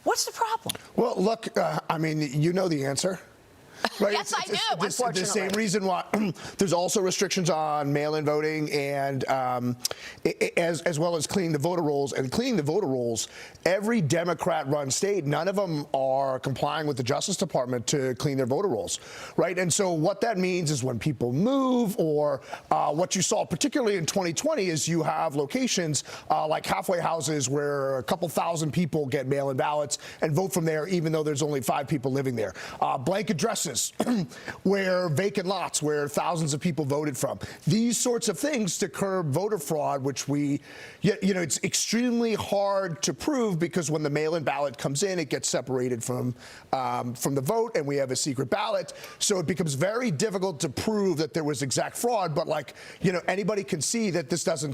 What's the problem? Well, look, I mean, you know the answer. Right? Yes, I do, unfortunately. The same reason why there's also restrictions on mail-in voting and as well as cleaning the voter rolls. And cleaning the voter rolls, every Democrat-run state, none of them are complying with the Justice Department to clean their voter rolls, right? And so what that means is when people move or what you saw particularly in 2020 is you have locations like halfway houses where a couple thousand people get mail-in ballots and vote from there even though there's only 5 people living there. Blank addresses where vacant lots where thousands of people voted from. These sorts of things to curb voter fraud, which it's extremely hard to prove because when the mail-in ballot comes in, it gets separated from the vote, and we have a secret ballot. So it becomes very difficult to prove that there was exact fraud. But anybody can see that this doesn't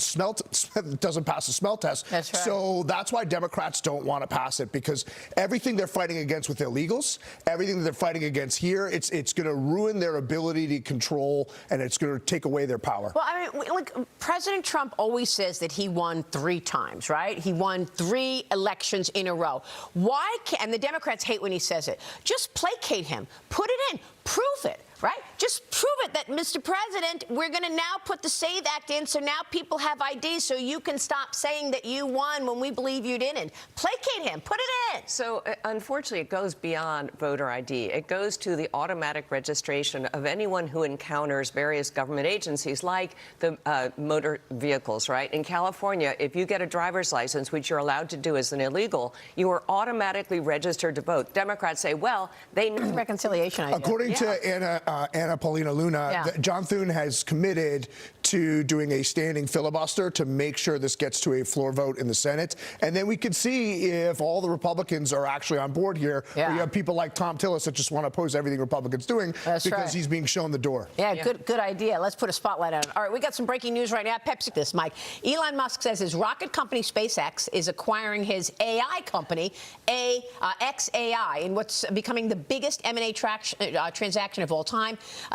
pass the smell test. That's right. So that's why Democrats don't want to pass it, because everything they're fighting against with illegals, everything that they're fighting against here, it's going to ruin their ability to control, and it's going to take away their power. Well, I mean, look, President Trump always says that he won 3 times, right? He won 3 elections in a row. Why can't, and the Democrats hate when he says it, just placate him, put it in, prove it. Right? Just prove it that, Mr. President, we're going to now put the SAVE Act in so now people have ID so you can stop saying that you won when we believe you didn't. Placate him. Put it in. So, unfortunately, it goes beyond voter ID. It goes to the automatic registration of anyone who encounters various government agencies like the motor vehicles, right? In California, if you get a driver's license, which you're allowed to do as an illegal, you are automatically registered to vote. Democrats say, well, they need reconciliation idea. According to Anna Paulina Luna, John Thune has committed to doing a standing filibuster to make sure this gets to a floor vote in the Senate. And then we can see if all the Republicans are actually on board here. Or you have people like Tom Tillis that just want to oppose everything Republicans doing because he's being shown the door. Yeah, good idea. Let's put a spotlight on it. All right, we got some breaking news right now. Pepsi, this, Mike. Elon Musk says his rocket company SpaceX is acquiring his AI company, XAI, in what's becoming the biggest M&A transaction of all time.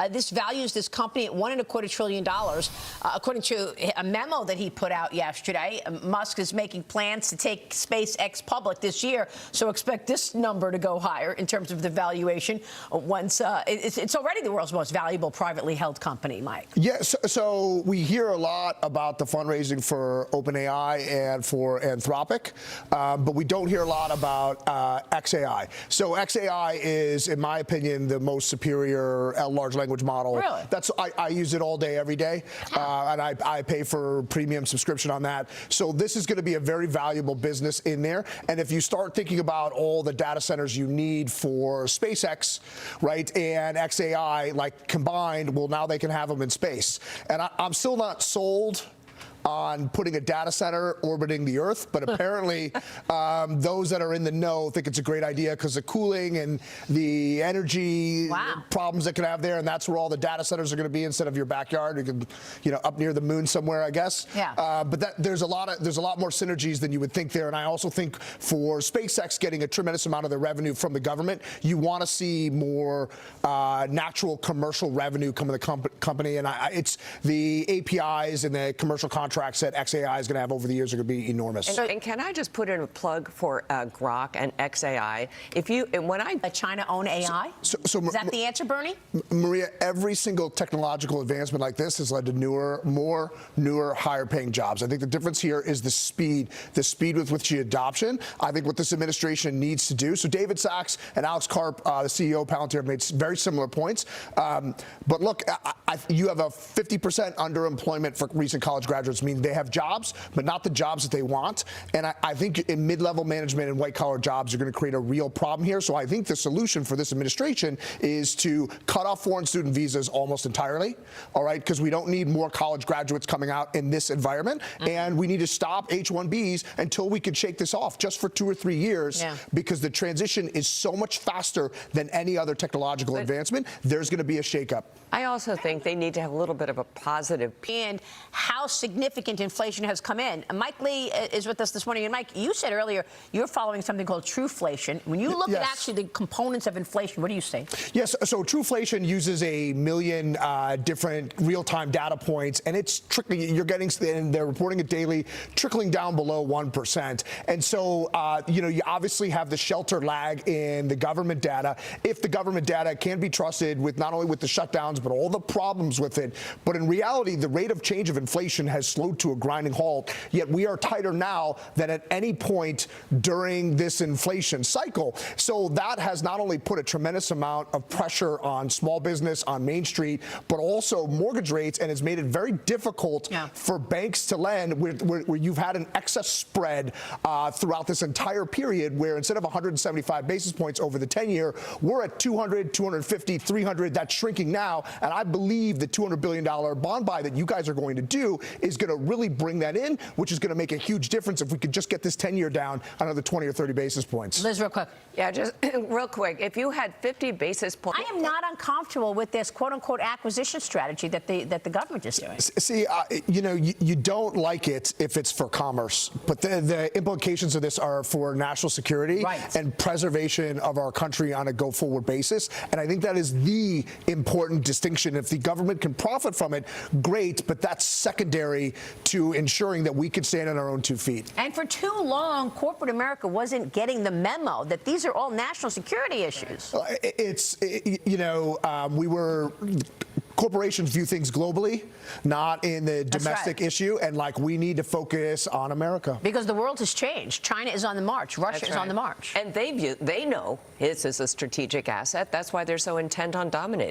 This values this company at $1.25 trillion. According to a memo that he put out yesterday, Musk is making plans to take SpaceX public this year, so expect this number to go higher in terms of the valuation once it's already the world's most valuable privately held company, Mike. Yeah, so we hear a lot about the fundraising for OpenAI and for Anthropic, but we don't hear a lot about XAI. So XAI is, in my opinion, the most superior large language model. Really? I use it all day, every day, and I pay for premium subscription on that. So this is going to be a very valuable business in there. And if you start thinking about all the data centers you need for SpaceX, right, and XAI, like combined, well, now they can have them in space. And I'm still not sold on putting a data center orbiting the Earth, but apparently those that are in the know think it's a great idea because the cooling and the energy problems that can have there, and that's where all the data centers are going to be instead of your backyard. You can, up near the moon somewhere, I guess. Yeah. But there's a lot more synergies than you would think there, and I also think for SpaceX getting a tremendous amount of the revenue from the government, you want to see more natural commercial revenue come to the company, and it's the APIs and the commercial contracts that XAI is going to have over the years are going to be enormous. And can I just put in a plug for Grok and XAI? China own AI? Is that the answer, Bernie? Maria, every single technological advancement like this has led to more newer, higher-paying jobs. I think the difference here is the speed with which the adoption. I think what this administration needs to do. So David Sachs and Alex Karp, the CEO of Palantir, have made very similar points. But look, you have a 50% underemployment for recent college graduates. Mean they have jobs, but not the jobs that they want. And I think in mid-level management and white-collar jobs are going to create a real problem here. So I think the solution for this administration is to cut off foreign student visas almost entirely, all right, because we don't need more college graduates coming out in this environment. And we need to stop H-1Bs until we can shake this off just for 2 or 3 years because the transition is so much faster than any other technological advancement. There's going to be a shakeup. I also think they need to have a little bit of a positive. And how significant significant inflation has come in. Mike Lee is with us this morning. And Mike, you said earlier you're following something called trueflation. When you look at actually the components of inflation, what do you say? Yes, so trueflation uses a million different real-time data points, and it's trickling. You're getting, and they're reporting it daily, trickling down below 1%. And so, you obviously have the shelter lag in the government data. If the government data can be trusted with not only with the shutdowns, but all the problems with it. But in reality, the rate of change of inflation has slowed to a grinding halt, yet we are tighter now than at any point during this inflation cycle. So that has not only put a tremendous amount of pressure on small business, on Main Street, but also mortgage rates, and it's made it very difficult for banks to lend where you've had an excess spread throughout this entire period, where instead of 175 basis points over the 10-year, we're at 200, 250, 300. That's shrinking now, and I believe the $200 billion bond buy that you guys are going to do is going to really bring that in, which is going to make a huge difference if we could just get this 10-year down another 20 or 30 basis points. Liz, real quick. Yeah, just real quick. If you had 50 basis points, I am not uncomfortable with this quote-unquote acquisition strategy that the government is doing. See, you don't like it if it's for commerce, but the implications of this are for national security and preservation of our country on a go-forward basis. And I think that is the important distinction. If the government can profit from it, great, but that's secondary to ensuring that we can stand on our own 2 feet. And for too long, corporate America wasn't getting the memo that these are all national security issues. Corporations view things globally, not in the domestic issue, and we need to focus on America. Because the world has changed. China is on the march. Russia is on the march. And they know this is a strategic asset. That's why they're so intent on dominating.